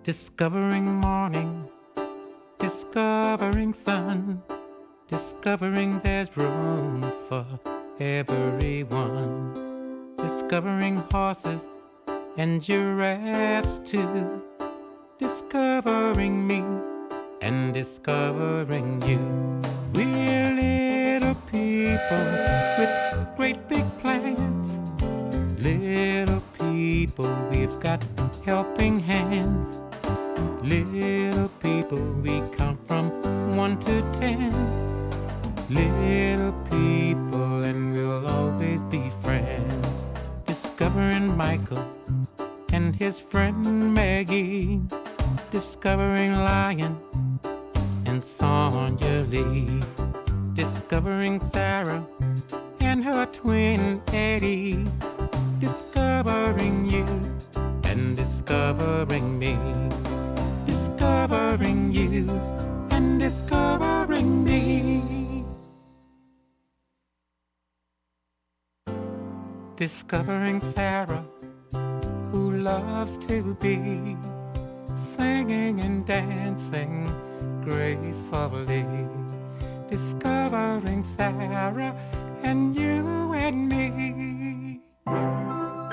Discovering morning, discovering sun, discovering there's room for everyone. Discovering horses and giraffes too. Discovering me and discovering you. We're little people with great big plans. Little people, we've got helping hands. Little people, we count from 1 to 10. Little people, and we'll always be friends. Discovering Michael and his friend Maggie. Discovering Lion and Sonia Lee. Discovering Sarah and her twin Eddie. Discovering you and discovering me. Discovering you and discovering me. Discovering Sarah, who loves to be singing and dancing gracefully. Discovering Sarah and you and me.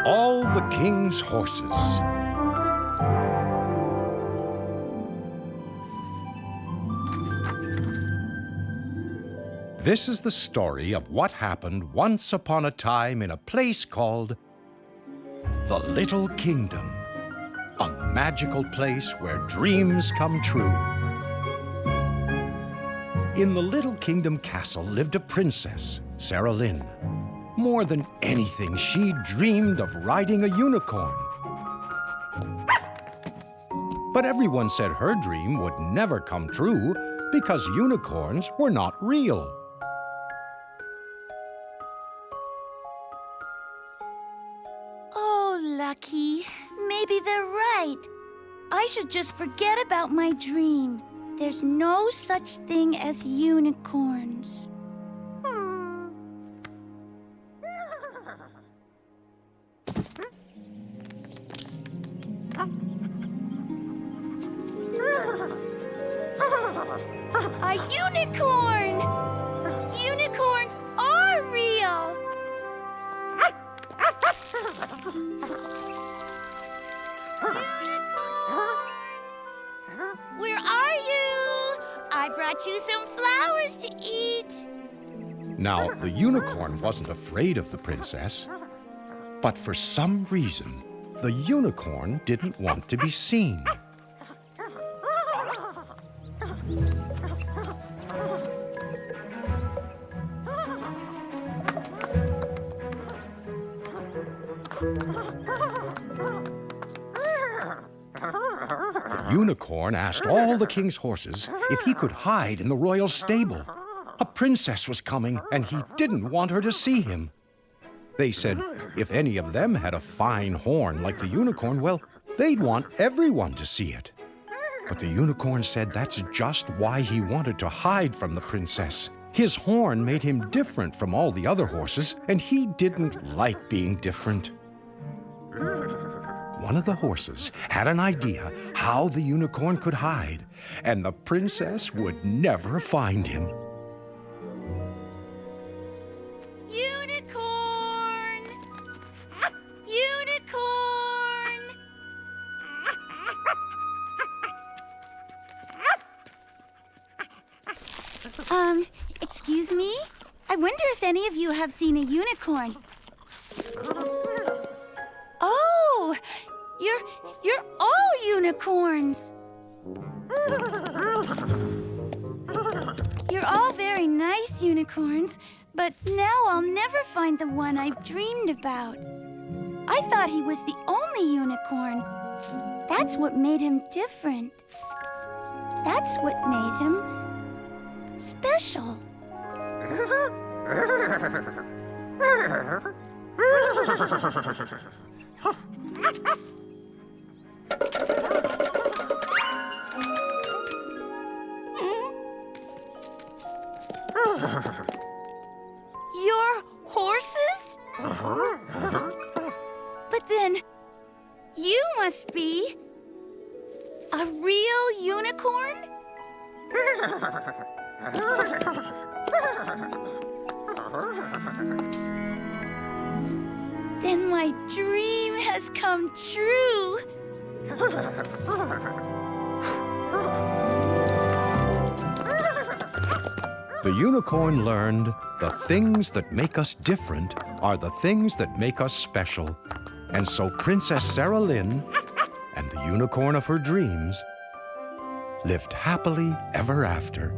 All the King's Horses. This is the story of what happened once upon a time in a place called the Little Kingdom, a magical place where dreams come true. In the Little Kingdom castle lived a princess, Sarah Lynn. More than anything, she dreamed of riding a unicorn. But everyone said her dream would never come true because unicorns were not real. Oh, Lucky. Maybe they're right. I should just forget about my dream. There's no such thing as unicorns. A unicorn! Unicorns are real! Where are you? I brought you some flowers to eat. Now, the unicorn wasn't afraid of the princess, but for some reason, the unicorn didn't want to be seen. The unicorn asked all the king's horses if he could hide in the royal stable. A princess was coming, and he didn't want her to see him. They said if any of them had a fine horn like the unicorn, well, they'd want everyone to see it. But the unicorn said that's just why he wanted to hide from the princess. His horn made him different from all the other horses, and he didn't like being different. One of the horses had an idea how the unicorn could hide, and the princess would never find him. Unicorn! Unicorn! Excuse me? I wonder if any of you have seen a unicorn. Oh! You're all unicorns! You're all very nice unicorns, but now I'll never find the one I've dreamed about. I thought he was the only unicorn. That's what made him different. That's what made him special. Your horses? But then, you must be A real unicorn? Then my dream has come true. The unicorn learned the things that make us different are the things that make us special. And so Princess Sarah Lynn and the unicorn of her dreams lived happily ever after.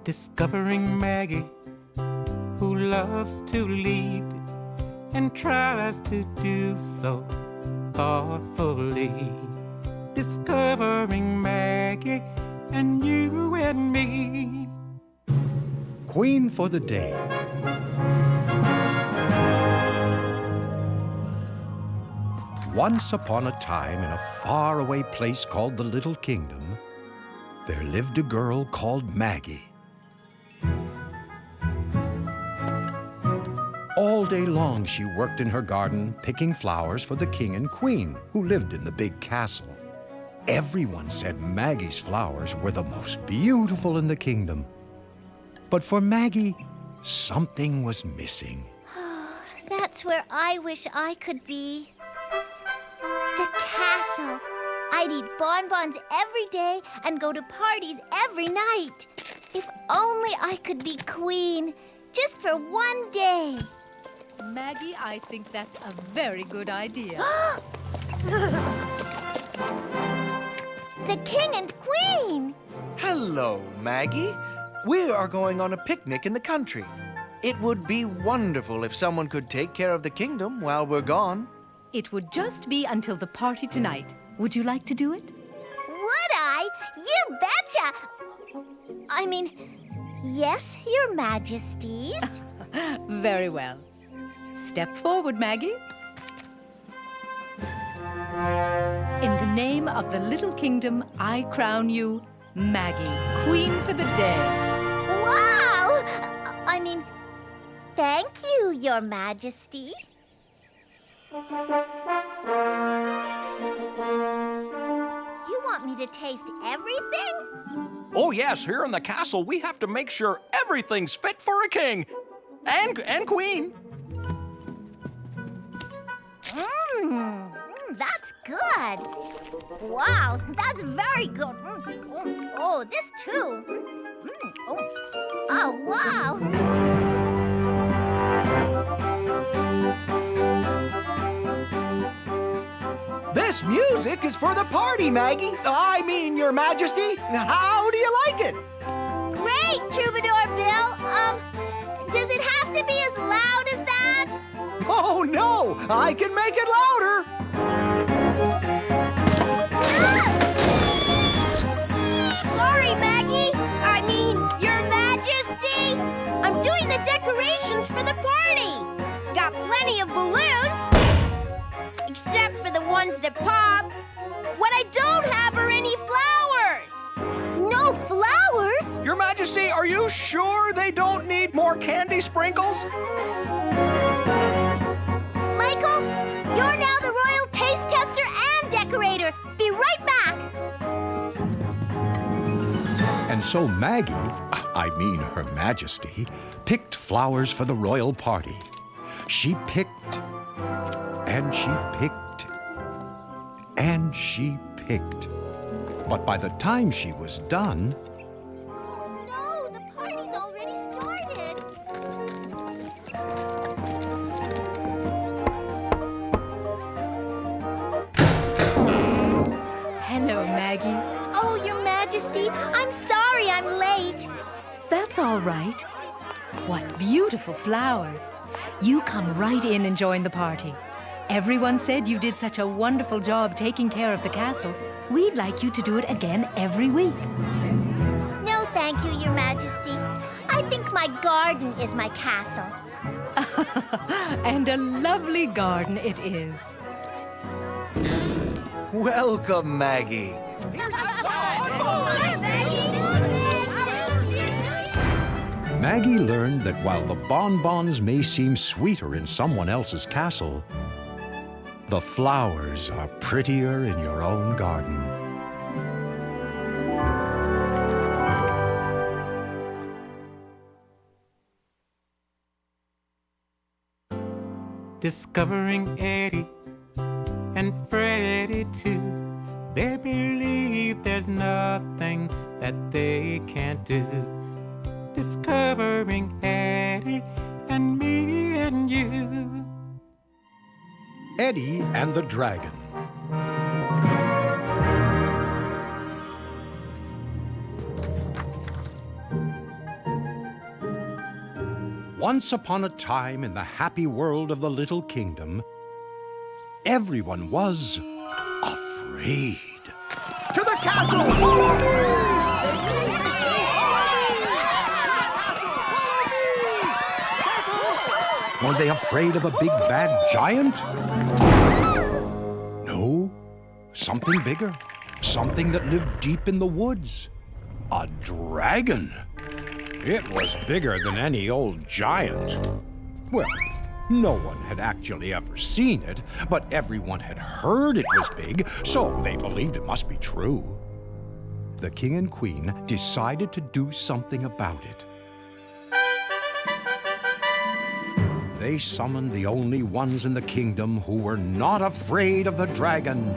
Discovering Maggie, who loves to lead and tries to do so thoughtfully. Discovering Maggie and you and me. Queen for the day. Once upon a time, in a faraway place called the Little Kingdom, there lived a girl called Maggie. All day long, she worked in her garden, picking flowers for the king and queen, who lived in the big castle. Everyone said Maggie's flowers were the most beautiful in the kingdom. But for Maggie, something was missing. That's where I wish I could be. The castle. I'd eat bonbons every day and go to parties every night. If only I could be queen, just for one day. Maggie, I think that's a very good idea. The king and queen! Hello, Maggie. We are going on a picnic in the country. It would be wonderful if someone could take care of the kingdom while we're gone. It would just be until the party tonight. Would you like to do it? Would I? You betcha! I mean, yes, your majesties. Very well. Step forward, Maggie. In the name of the Little Kingdom, I crown you Maggie, Queen for the day. Wow! I mean, thank you, your majesty. You want me to taste everything? Oh, yes, here in the castle, we have to make sure everything's fit for a king and queen. That's good. Wow, that's very good. Oh, this too. Oh, wow. This music is for the party, Maggie. I mean, your majesty. How do you like it? Great, Troubadour Bill. Does it have to be as loud as that? Oh, no. I can make it louder. Sorry, Maggie. I mean, your majesty. I'm doing the decorations for the party. Got plenty of balloons. Except for the ones that pop. What I don't have are any flowers. No flowers? Your Majesty, are you sure they don't need more candy sprinkles? Michael, you're now the royal taste tester and decorator. Be right back. And so Maggie, I mean her majesty, picked flowers for the royal party. She picked, and she picked, and she picked. But by the time she was done... Oh, no, the party's already started. Hello, Maggie. Oh, your majesty, I'm sorry I'm late. That's all right. What beautiful flowers. You come right in and join the party. Everyone said you did such a wonderful job taking care of the castle. We'd like you to do it again every week. No, thank you, your majesty. I think my garden is my castle. And a lovely garden it is. Welcome, Maggie. Maggie learned that while the bonbons may seem sweeter in someone else's castle, the flowers are prettier in your own garden. Discovering Eddie and Freddie too. They believe there's nothing that they can't do. Discovering Eddie and me and you. Eddie and the Dragon. Once upon a time in the happy world of the Little Kingdom, everyone was afraid. To the castle! Follow me! Were they afraid of a big bad giant? No, something bigger. Something that lived deep in the woods. A dragon. It was bigger than any old giant. Well, no one had actually ever seen it, but everyone had heard it was big, so they believed it must be true. The king and queen decided to do something about it. They summoned the only ones in the kingdom who were not afraid of the dragon,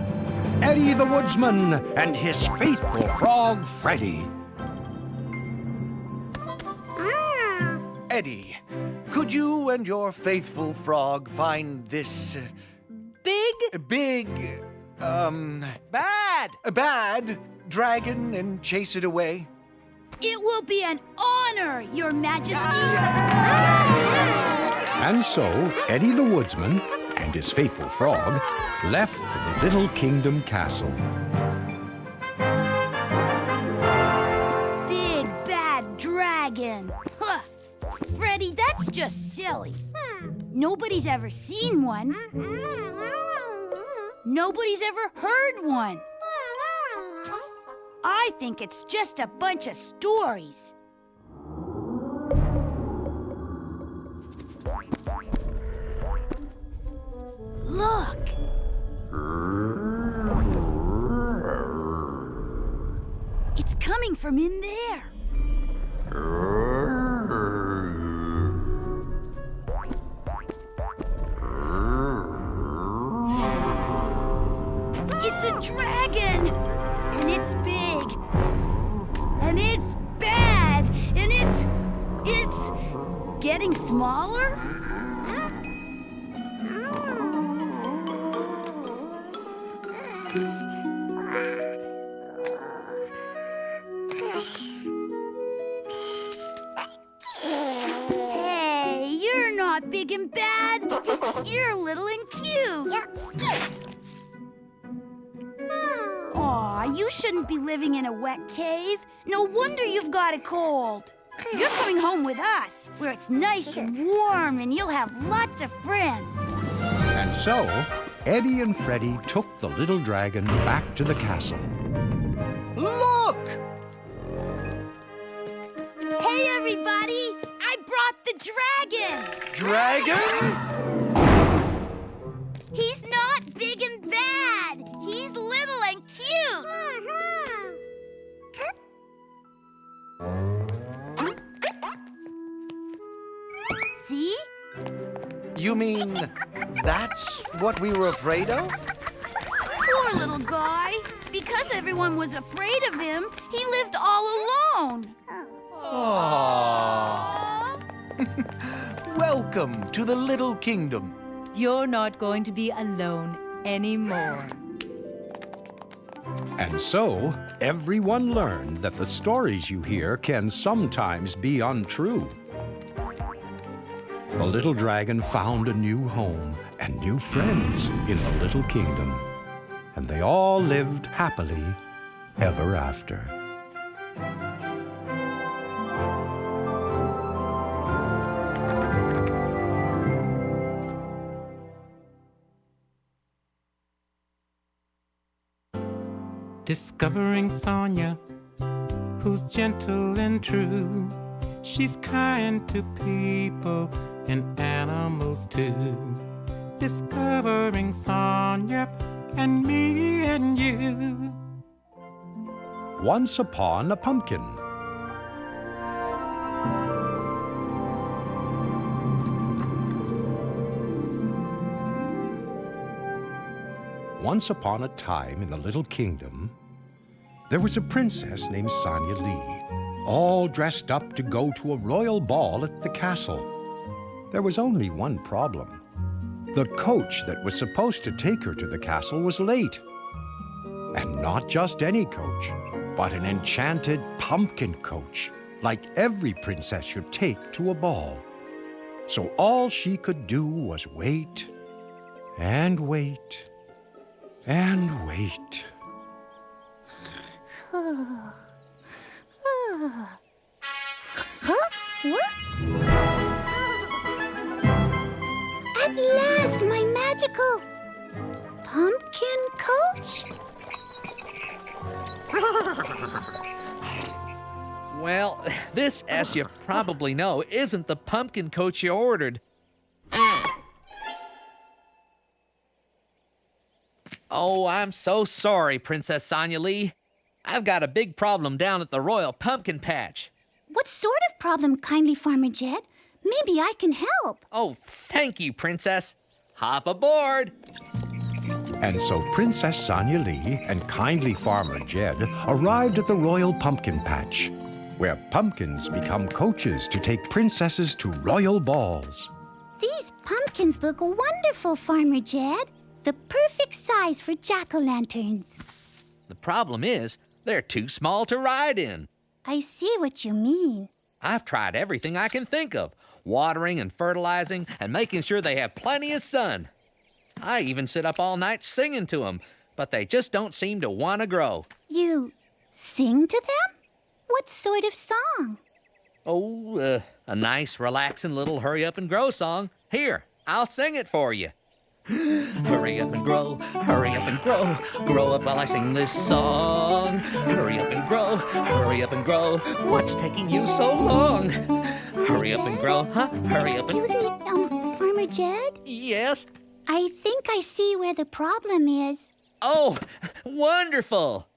Eddie the Woodsman and his faithful frog, Freddie. Eddie, could you and your faithful frog find this... bad dragon and chase it away? It will be an honor, Your Majesty. And so, Eddie the Woodsman and his faithful frog left the Little Kingdom castle. Big bad dragon. Huh. Freddie, that's just silly. Nobody's ever seen one. Nobody's ever heard one. I think it's just a bunch of stories. Look! It's coming from in there. It's a dragon! And it's big. And it's bad. And it's getting smaller? Hey, you're not big and bad. You're little and cute. Aw, you shouldn't be living in a wet cave. No wonder you've got a cold. You're coming home with us, where it's nice and warm and you'll have lots of friends. And so, Eddie and Freddie took the little dragon back to the castle. Look! Hey, everybody! I brought the dragon! Dragon? He's not big and bad. He's little and cute. See? You mean that's what we were afraid of? Poor little guy. Because everyone was afraid of him, he lived all alone. Aww. Welcome to the Little Kingdom. You're not going to be alone anymore. And so, everyone learned that the stories you hear can sometimes be untrue. The little dragon found a new home and new friends in the Little Kingdom. And they all lived happily ever after. Discovering Sonia, who's gentle and true. She's kind to people and animals too. Discovering Sonia and me and you. Once upon a pumpkin. Once upon a time in the Little Kingdom, there was a princess named Sonia Lee, all dressed up to go to a royal ball at the castle. There was only one problem. The coach that was supposed to take her to the castle was late. And not just any coach, but an enchanted pumpkin coach, like every princess should take to a ball. So all she could do was wait and wait and wait. Huh? What? At last, my magical pumpkin coach? Well, this, as you probably know, isn't the pumpkin coach you ordered. Oh, I'm so sorry, Princess Sonia Lee. I've got a big problem down at the Royal Pumpkin Patch. What sort of problem, kindly Farmer Jed? Maybe I can help. Oh, thank you, Princess. Hop aboard. And so Princess Sonia Lee and kindly Farmer Jed arrived at the Royal Pumpkin Patch, where pumpkins become coaches to take princesses to royal balls. These pumpkins look wonderful, Farmer Jed. The perfect size for jack-o'-lanterns. The problem is, they're too small to ride in. I see what you mean. I've tried everything I can think of, watering and fertilizing and making sure they have plenty of sun. I even sit up all night singing to them, but they just don't seem to want to grow. You sing to them? What sort of song? Oh, a nice, relaxing little hurry up and grow song. Here, I'll sing it for you. Hurry up and grow, hurry up and grow. Grow up while I sing this song. Hurry up and grow, hurry up and grow. What's taking you so long? Hurry up and grow, huh? Hurry up and... Excuse me, Farmer Jed? Yes? I think I see where the problem is. Oh, wonderful!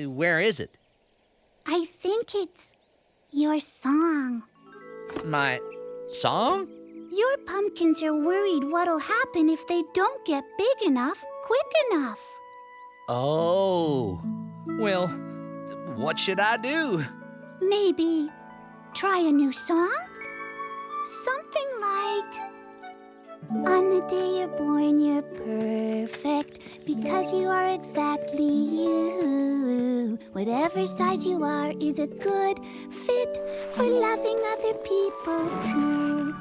Where is it? I think it's your song. My song? Your pumpkins are worried what'll happen if they don't get big enough, quick enough. Oh, well, what should I do? Maybe try a new song? Something like, on the day you're born, you're perfect, because you are exactly you. Whatever size you are is a good fit for loving other people too.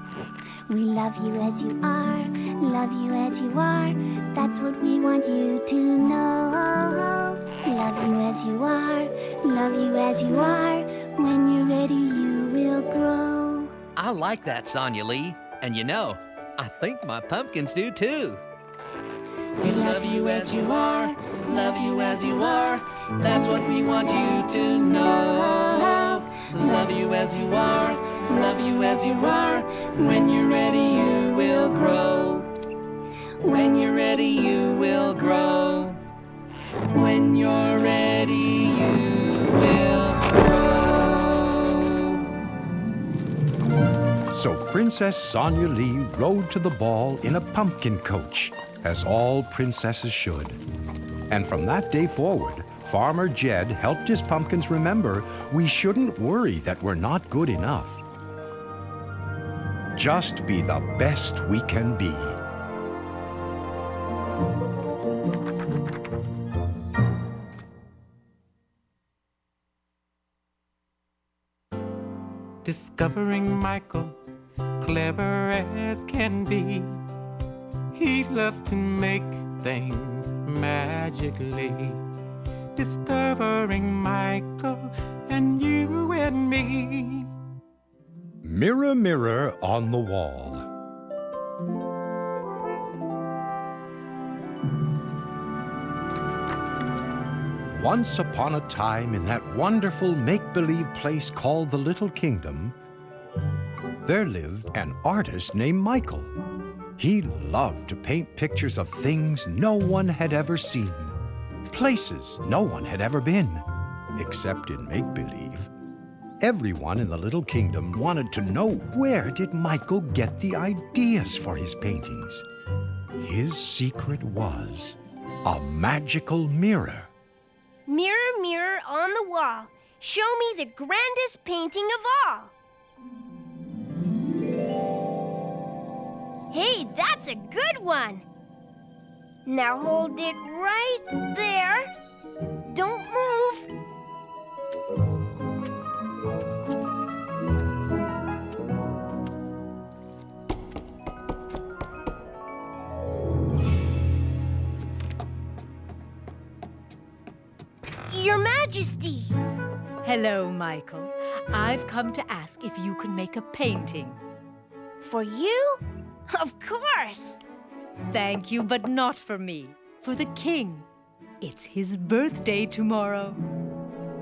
We love you as you are, love you as you are. That's what we want you to know. Love you as you are, love you as you are. When you're ready, you will grow. I like that, Sonia Lee. And you know, I think my pumpkins do too. We love you as you are, love you as you are. That's what we want you to know. Love you as you are, love you as you are. When you're ready, you will grow. When you're ready, you will grow. When you're ready, you will grow. So Princess Sonia Lee rode to the ball in a pumpkin coach, as all princesses should. And from that day forward, Farmer Jed helped his pumpkins remember we shouldn't worry that we're not good enough. Just be the best we can be. Discovering Michael, clever as can be. He loves to make things magically. Discovering Michael and you and me. Mirror, mirror on the wall. Once upon a time, in that wonderful make-believe place called the Little Kingdom, there lived an artist named Michael. He loved to paint pictures of things no one had ever seen, places no one had ever been, except in make-believe. Everyone in the Little Kingdom wanted to know, where did Michael get the ideas for his paintings? His secret was a magical mirror. Mirror, mirror on the wall, show me the grandest painting of all. Hey, that's a good one. Now hold it right there. Don't move. Your Majesty! Hello, Michael. I've come to ask if you can make a painting. For you? Of course! Thank you, but not for me. For the king. It's his birthday tomorrow.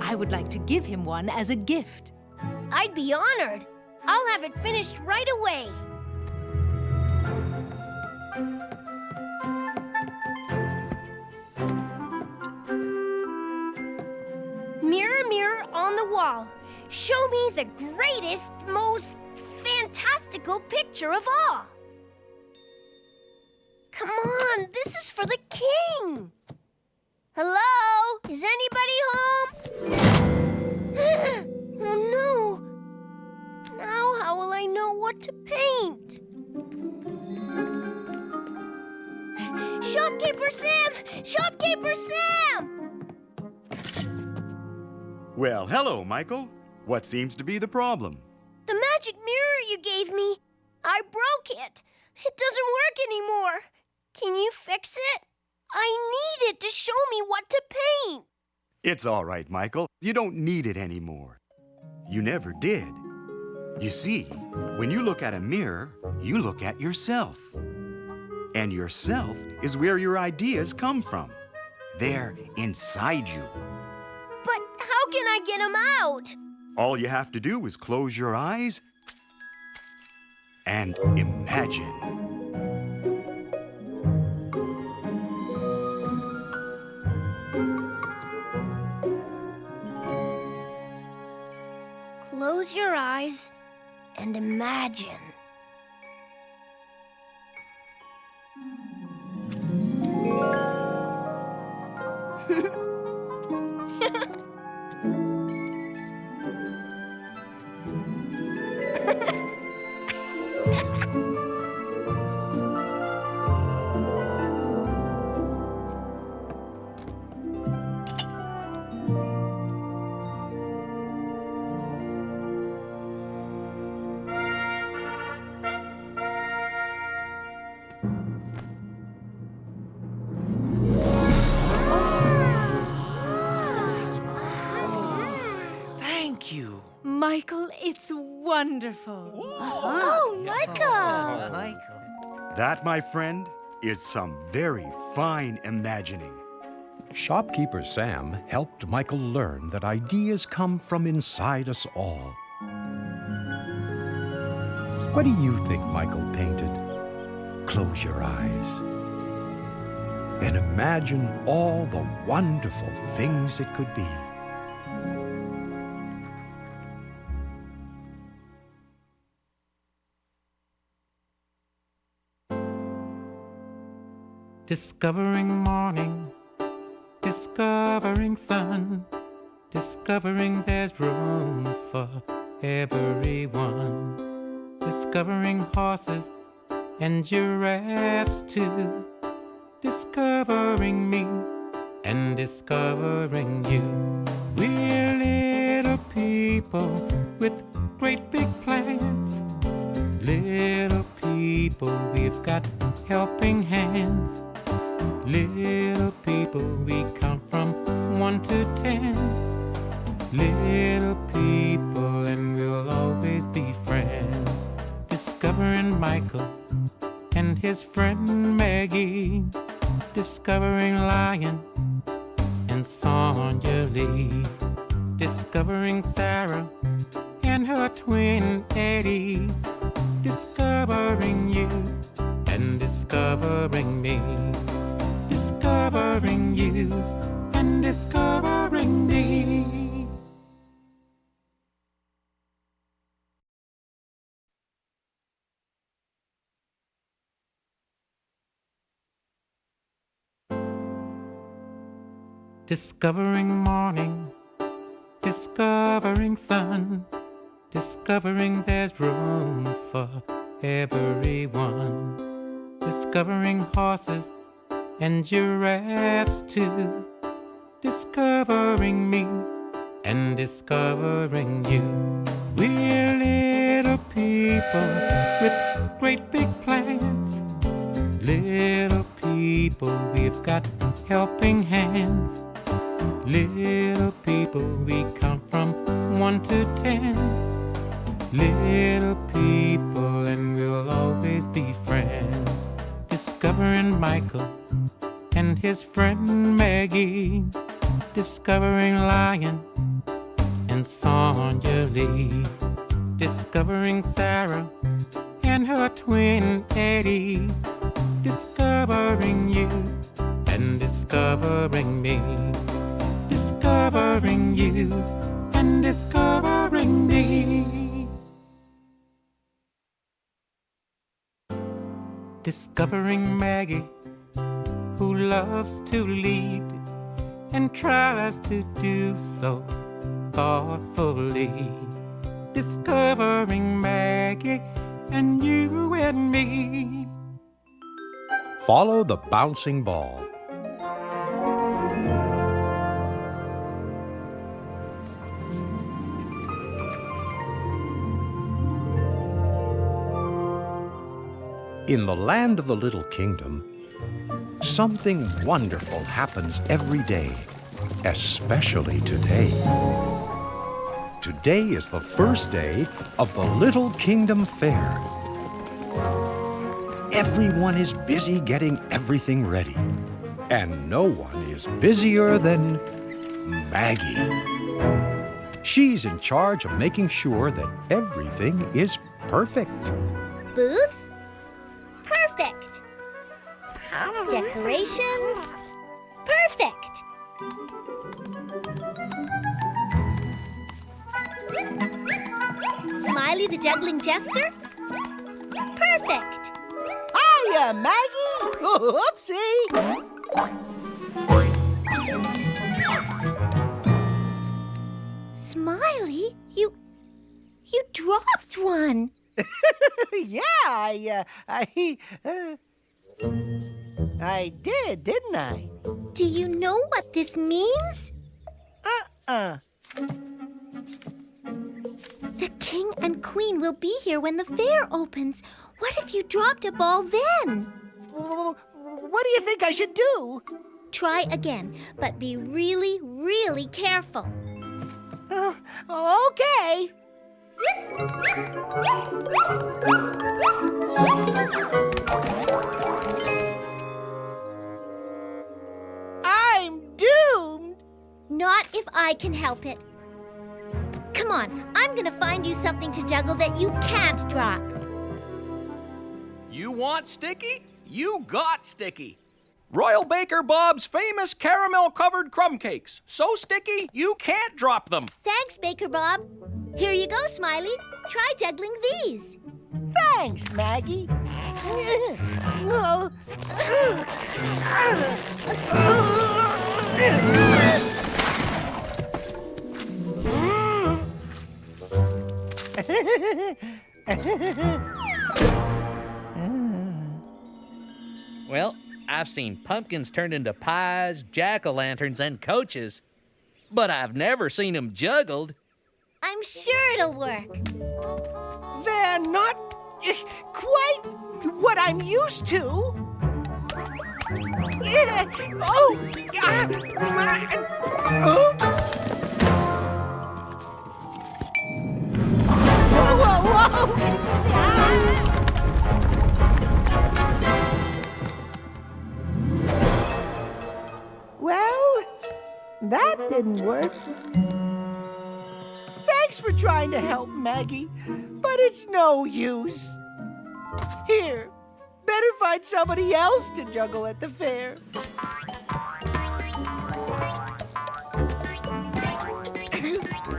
I would like to give him one as a gift. I'd be honored. I'll have it finished right away. Mirror, mirror on the wall, show me the greatest, most fantastical picture of all. Come on, this is for the king. Hello? Is anybody home? Oh no. Now how will I know what to paint? Shopkeeper Sam! Shopkeeper Sam! Well, hello, Michael. What seems to be the problem? The magic mirror you gave me. I broke it. It doesn't work anymore. Can you fix it? I need it to show me what to paint. It's all right, Michael. You don't need it anymore. You never did. You see, when you look at a mirror, you look at yourself. And yourself is where your ideas come from. They're inside you. But how can I get them out? All you have to do is close your eyes and imagine. Close your eyes and imagine. Thank you. Michael, it's wonderful. Oh, Michael! Michael. That, my friend, is some very fine imagining. Shopkeeper Sam helped Michael learn that ideas come from inside us all. What do you think Michael painted? Close your eyes and imagine all the wonderful things it could be. Discovering morning, discovering sun, discovering there's room for everyone. Discovering horses and giraffes too. Discovering me and discovering you. We're little people with great big plans. Little people, we've got helping hands. Little people, we count from 1 to 10. Little people, and we'll always be friends. Discovering Michael and his friend Maggie. Discovering Lion and and Sonia Lee. Discovering Sarah and her twin Eddie. Discovering you and discovering me. Discovering you and discovering me. Discovering morning, discovering sun, discovering there's room for everyone. Discovering horses and giraffes too. Discovering me and discovering you. We're little people with great big plans. Little people, we've got helping hands. Little people, we count from 1 to 10. Little people, and we'll always be friends. Discovering Michael and his friend Maggie. Discovering Lion and Sonia Lee. Discovering Sarah and her twin Eddie. Discovering you and discovering me. Discovering you and discovering me. Discovering Maggie, who loves to lead and tries to do so thoughtfully. Discovering Maggie and you and me. Follow the bouncing ball. In the land of the Little Kingdom, something wonderful happens every day, especially today. Today is the first day of the Little Kingdom Fair. Everyone is busy getting everything ready, and no one is busier than Maggie. She's in charge of making sure that everything is perfect. Booths? Perfect. Decorations? Perfect. Smiley the juggling jester? Perfect. Hiya, Maggie! Oopsie! Smiley, you dropped one. Yeah, I did, didn't I? Do you know what this means? The king and queen will be here when the fair opens. What if you dropped a ball then? What do you think I should do? Try again, but be really, really careful. Okay. I'm doomed. Not if I can help it. Come on, I'm gonna find you something to juggle that you can't drop. You want sticky? You got sticky. Royal Baker Bob's famous caramel-covered crumb cakes. So sticky, you can't drop them. Thanks, Baker Bob. Here you go, Smiley. Try juggling these. Thanks, Maggie. Well, I've seen pumpkins turned into pies, jack-o'-lanterns, and coaches, but I've never seen them juggled. I'm sure it'll work. They're not quite what I'm used to. Oops! Whoa! Well, That didn't work. Thanks for trying to help, Maggie, but it's no use. Here, better find somebody else to juggle at the fair.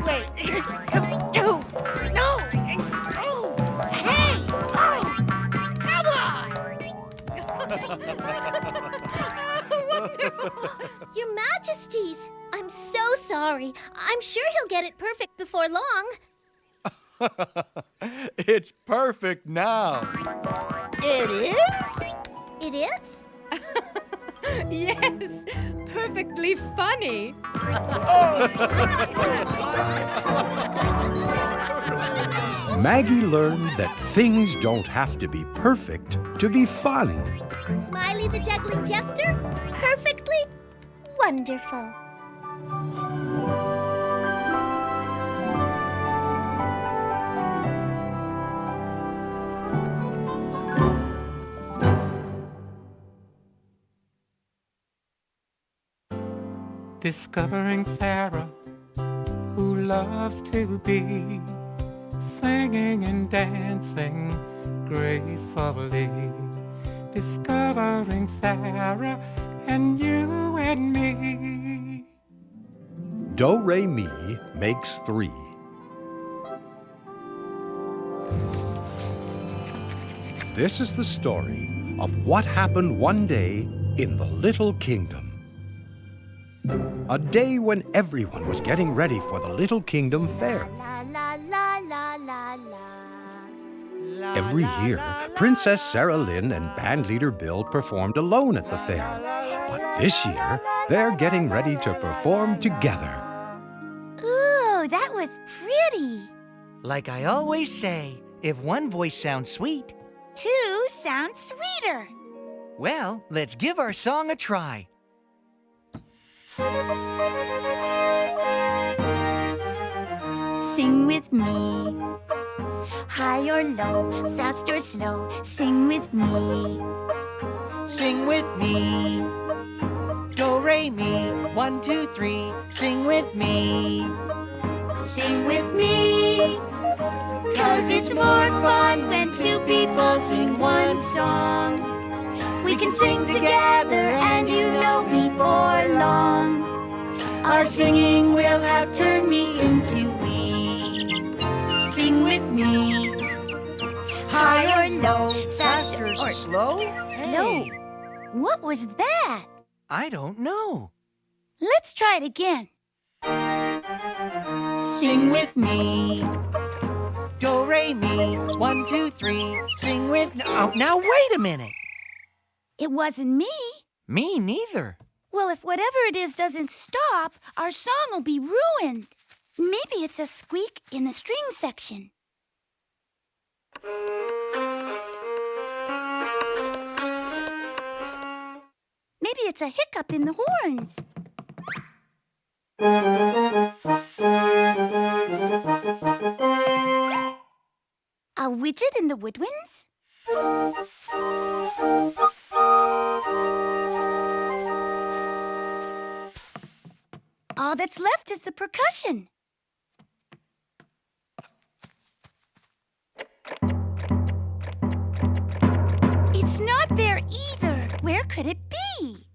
Wait. No! Oh! Hey! Oh! Come on! Wonderful! Your Majesties, I'm so sorry. I'm sure he'll get it perfect before long. It's perfect now. It is? It is? Yes, perfectly funny. Maggie learned that things don't have to be perfect to be fun. Smiley the juggling jester, perfectly wonderful. Discovering Sarah, who loves to be singing and dancing gracefully. Discovering Sarah and you and me. Do, re, mi makes 3. This is the story of what happened one day in the Little Kingdom. A day when everyone was getting ready for the Little Kingdom Fair. La la la la la la. Every year, Princess Sarah Lynn and bandleader Bill performed alone at the fair. But this year, they're getting ready to perform together. Ooh, that was pretty. Like I always say, if one voice sounds sweet, 2 sounds sweeter. well, let's give our song a try. Sing with me. High or low, fast or slow, sing with me. Sing with me. Do, re, mi, 1, 2, 3. Sing with me. Sing with me. 'Cause it's more fun when 2 people sing one song. We can sing together and you know before long our singing will have turned me into we. Sing with me. High or low, fast or Slow? slow. Hey, What was that? I don't know. Let's try it again. Sing with me. Do, re, mi, 1, 2, 3. Sing with... now wait a minute. It wasn't me. Me neither. Well, if whatever it is doesn't stop, our song will be ruined. Maybe it's a squeak in the string section. Maybe it's a hiccup in the horns. A widget in the woodwinds? All that's left is the percussion. It's not there either. Where could it be?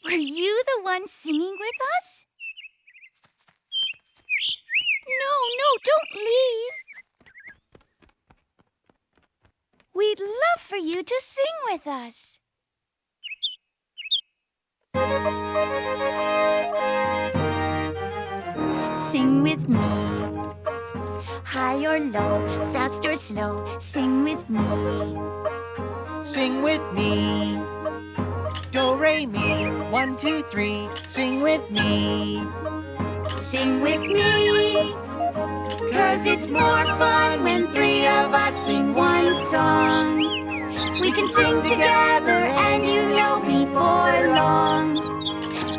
Were you the one singing with us? No, don't leave. We'd love for you to sing with us. Sing with me. High or low, fast or slow, sing with me. Sing with me. Do, re, mi, 1, 2, 3. Sing with me. Sing with me. 'Cause it's more fun when 3 of us sing one song. We can sing together and you know before long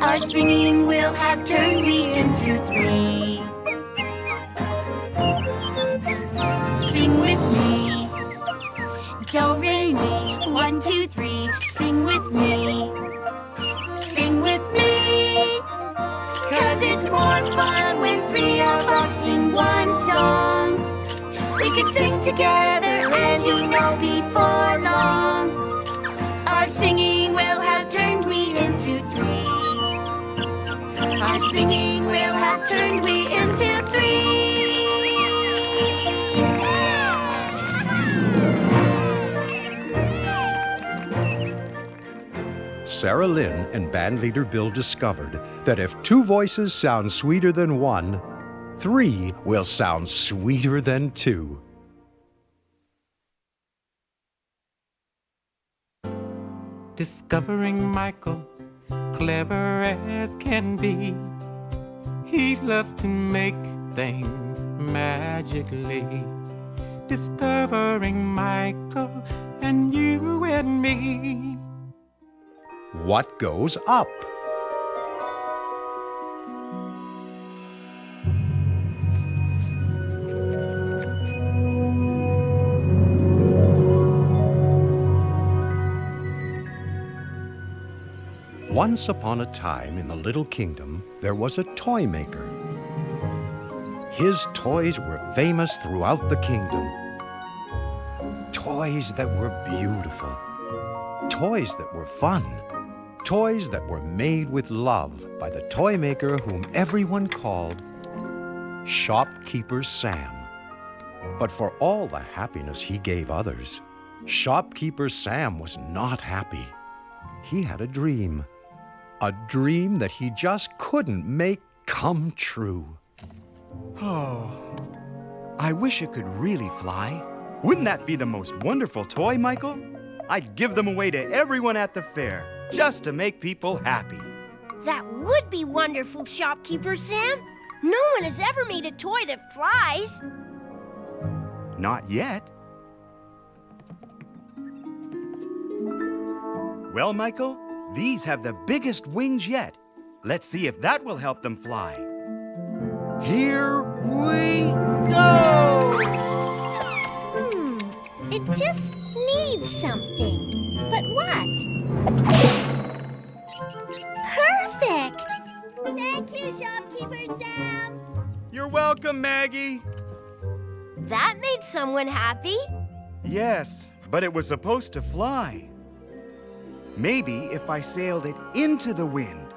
our singing will have turned me into 3. Sing with 1, 2, 3, sing with me. Sing with me. 'Cause it's more fun when 3 of us sing one song. We can sing together and before long, our singing will have turned we into 3. Our singing will have turned we into 3. Sarah Lynn and bandleader Bill discovered that if 2 voices sound sweeter than 1, 3 will sound sweeter than 2. Discovering Michael, clever as can be. He loves to make things magically. Discovering Michael and you and me. What goes up? Once upon a time in the Little Kingdom, there was a toy maker. His toys were famous throughout the kingdom. Toys that were beautiful. Toys that were fun. Toys that were made with love by the toy maker whom everyone called Shopkeeper Sam. But for all the happiness he gave others, Shopkeeper Sam was not happy. He had a dream that he just couldn't make come true. Oh, I wish it could really fly. Wouldn't that be the most wonderful toy, Michael? I'd give them away to everyone at the fair, just to make people happy. That would be wonderful, Shopkeeper Sam. No one has ever made a toy that flies. Not yet. Well, Michael, these have the biggest wings yet. Let's see if that will help them fly. Here we go! It just needs something. But what? Perfect! Thank you, Shopkeeper Sam. You're welcome, Maggie. That made someone happy. Yes, but it was supposed to fly. Maybe if I sailed it into the wind.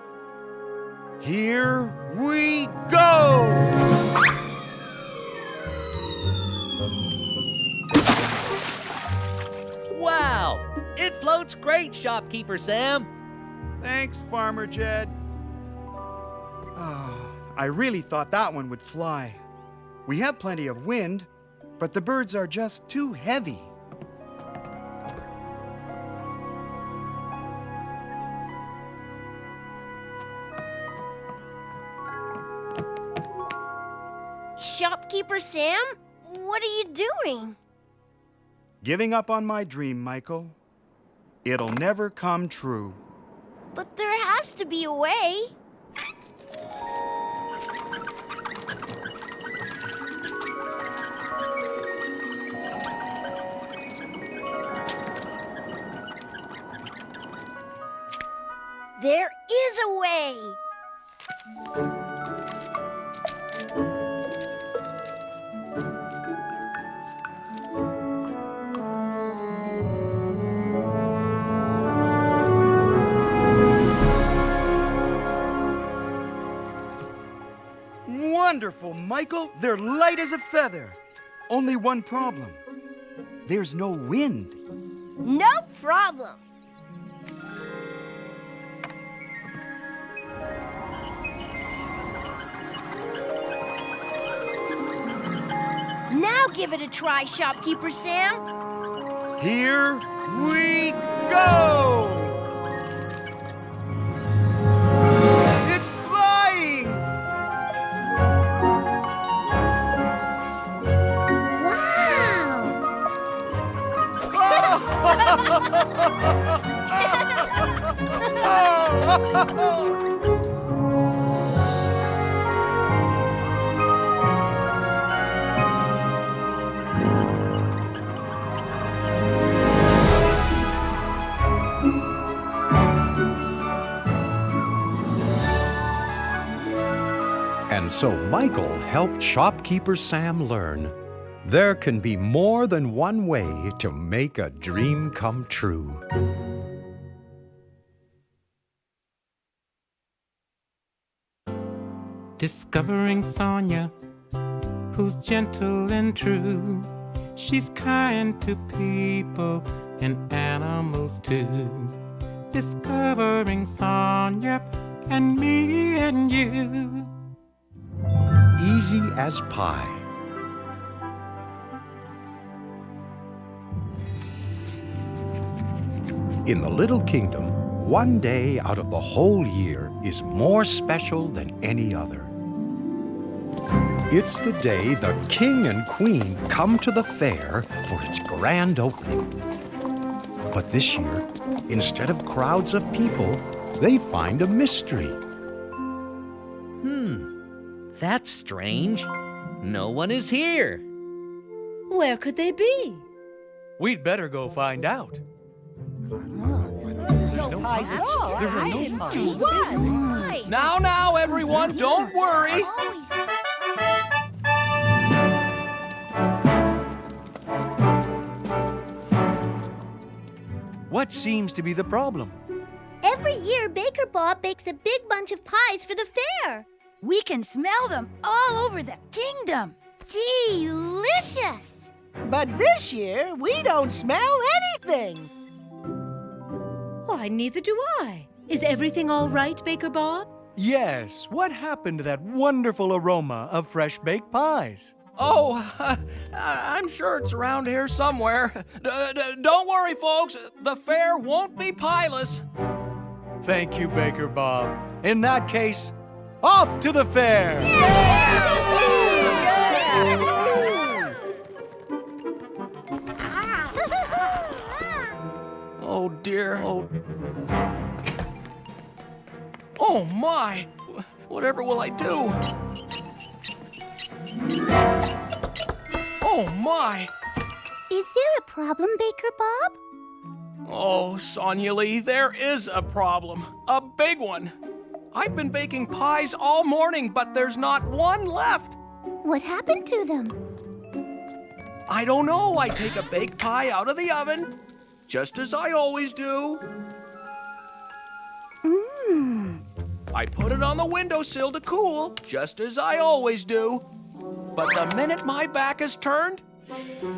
Here we go! Wow! It floats great, Shopkeeper Sam. Thanks, Farmer Jed. Oh, I really thought that one would fly. We have plenty of wind, but the birds are just too heavy. Shopkeeper Sam, what are you doing? Giving up on my dream, Michael. It'll never come true. But there has to be a way. There is a way. Wonderful, Michael. They're light as a feather. Only one problem. There's no wind. No problem. Now give it a try, Shopkeeper Sam. Here we go! It's flying! And so Michael helped shopkeeper Sam learn there can be more than one way to make a dream come true. Discovering Sonia, who's gentle and true. She's kind to people and animals too. Discovering Sonia and me and you. Easy as pie. In the Little Kingdom, one day out of the whole year is more special than any other. It's the day the king and queen come to the fair for its grand opening. But this year, instead of crowds of people, they find a mystery. That's strange. No one is here. Where could they be? We'd better go find out. There's no pies at all. There are no pies. Now, everyone, don't worry. What seems to be the problem? Every year, Baker Bob bakes a big bunch of pies for the fair. We can smell them all over the kingdom. Delicious! But this year, we don't smell anything. Why, neither do I. Is everything all right, Baker Bob? Yes, what happened to that wonderful aroma of fresh baked pies? Oh, I'm sure it's around here somewhere. Don't worry, folks. The fair won't be pieless. Thank you, Baker Bob. In that case, off to the fair! Oh, dear. Oh, my. Whatever will I do? Oh, my. Is there a problem, Baker Bob? Oh, Sonia Lee, there is a problem. A big one. I've been baking pies all morning, but there's not one left. What happened to them? I don't know. I take a baked pie out of the oven, just as I always do. I put it on the windowsill to cool, just as I always do. But the minute my back is turned,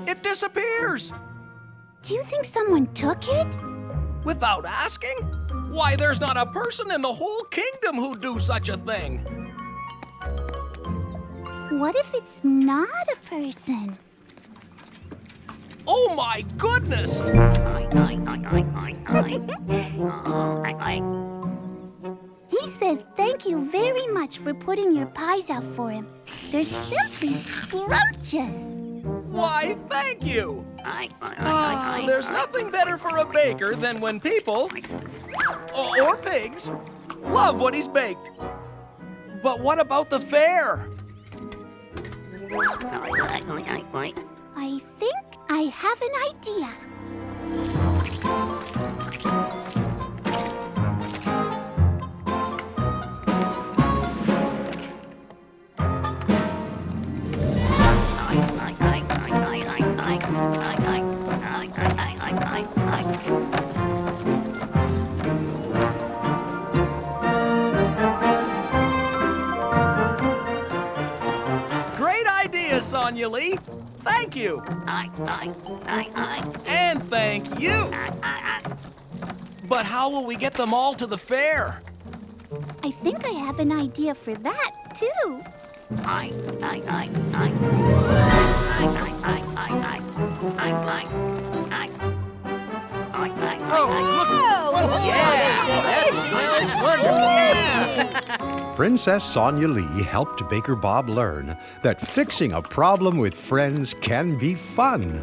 it disappears. Do you think someone took it? Without asking? Why, there's not a person in the whole kingdom who'd do such a thing. What if it's not a person? Oh, my goodness! He says thank you very much for putting your pies out for him. They're simply scrumptious. Why, thank you. There's nothing better for a baker than when people, or pigs, love what he's baked. But what about the fair? I think I have an idea. Great idea, Sonia Lee. Thank you. And thank you. But how will we get them all to the fair? I think I have an idea for that, too. Princess Sonia Lee helped Baker Bob learn that fixing a problem with friends can be fun.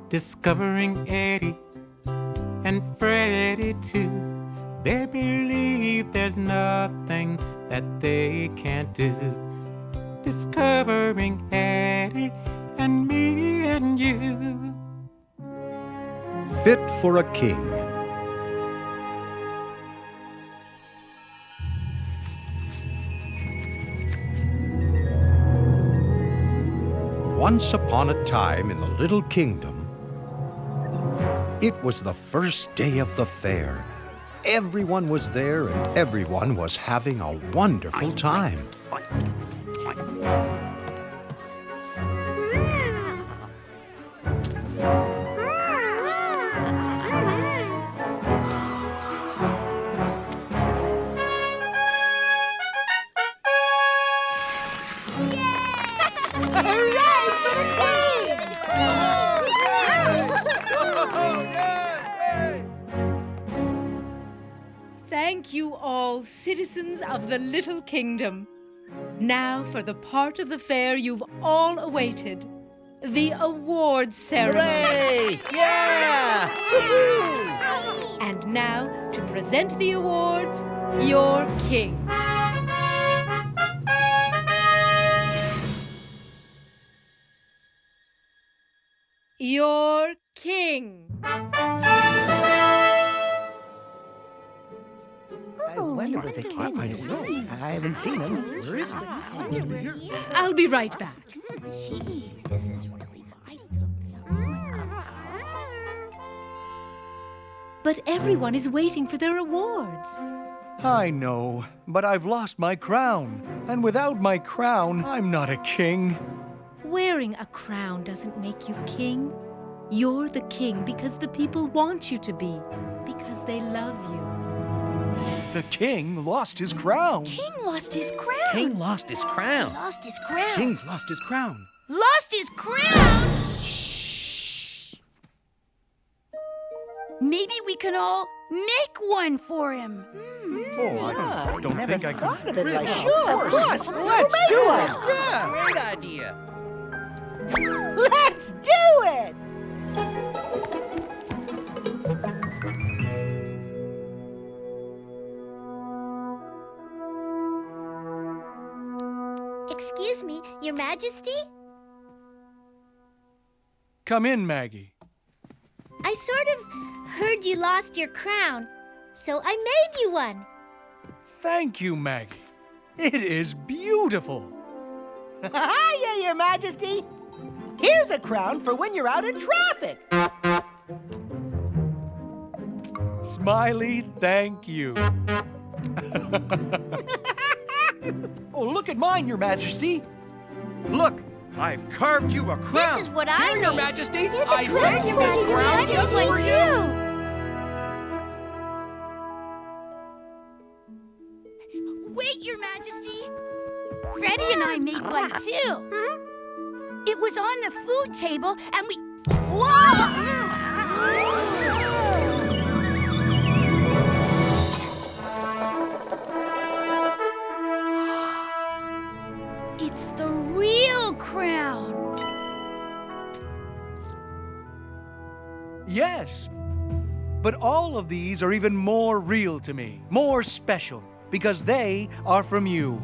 Discovering Eddie and Freddie too. They believe there's nothing that they can't do. Discovering Eddie and me and you. Fit for a king. Once upon a time in the Little Kingdom, it was the first day of the fair. Everyone was there and everyone was having a wonderful time. Thank you all, citizens of the Little Kingdom. Now for the part of the fair you've all awaited, the awards ceremony. Hooray! Yeah! And now, to present the awards, your king. Your king. I wonder where the king is. I haven't seen him. Where is he? I'll be right back. But everyone is waiting for their awards. I know, but I've lost my crown. And without my crown, I'm not a king. Wearing a crown doesn't make you king. You're the king because the people want you to be, because they love you. The king lost his crown. King lost his crown. King lost his crown. Lost his crown. King's lost his crown. Lost his crown. Maybe we can all make one for him. Oh, I don't think I Thought can. of it like sure, of course. Let's do it. Great idea. Let's do it. Excuse me, Your Majesty? Come in, Maggie. I sort of heard you lost your crown, so I made you one. Thank you, Maggie. It is beautiful. Hiya, Your Majesty. Here's a crown for when you're out in traffic. Smiley, thank you. Oh, look at mine, Your Majesty. Look, I've carved you a crown. This is what I Here, Your made. Majesty. Here's a I crown, made Your this Majesty. crown I just made for one you. too. Wait, Your Majesty. Freddie and I made one too. It was on the food table and we... Whoa! It's the real crown. Yes. But all of these are even more real to me, more special, because they are from you.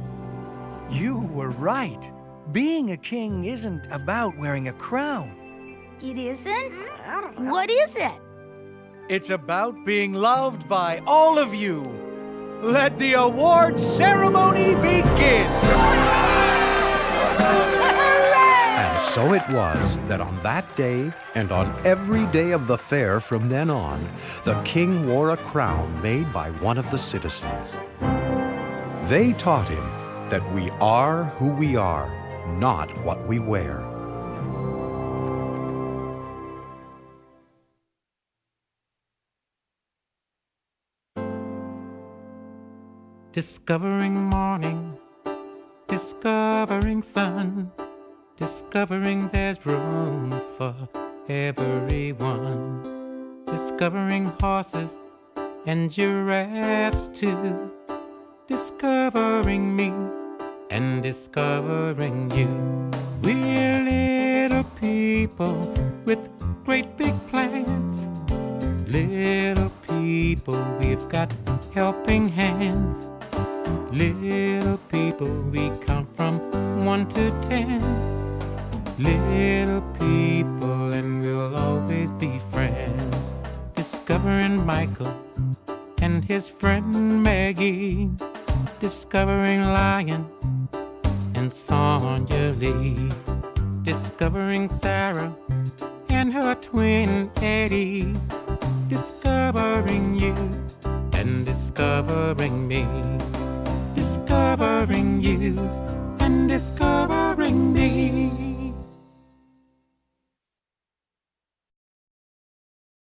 You were right. Being a king isn't about wearing a crown. It isn't? What is it? It's about being loved by all of you. Let the award ceremony begin. And so it was that on that day and on every day of the fair from then on, the king wore a crown made by one of the citizens. They taught him that we are who we are, not what we wear. Discovering morning, discovering sun, discovering there's room for everyone. Discovering horses and giraffes too. Discovering me and discovering you. We're little people with great big plans. Little people people, we've got helping hands. Little people, we count from 1 to 10. Little people, and we'll always be friends. Discovering Michael and his friend Maggie. Discovering Lion and Sonia Lee. Discovering Sarah and her twin Eddie. Discovering you and discovering me. Discovering you and discovering me.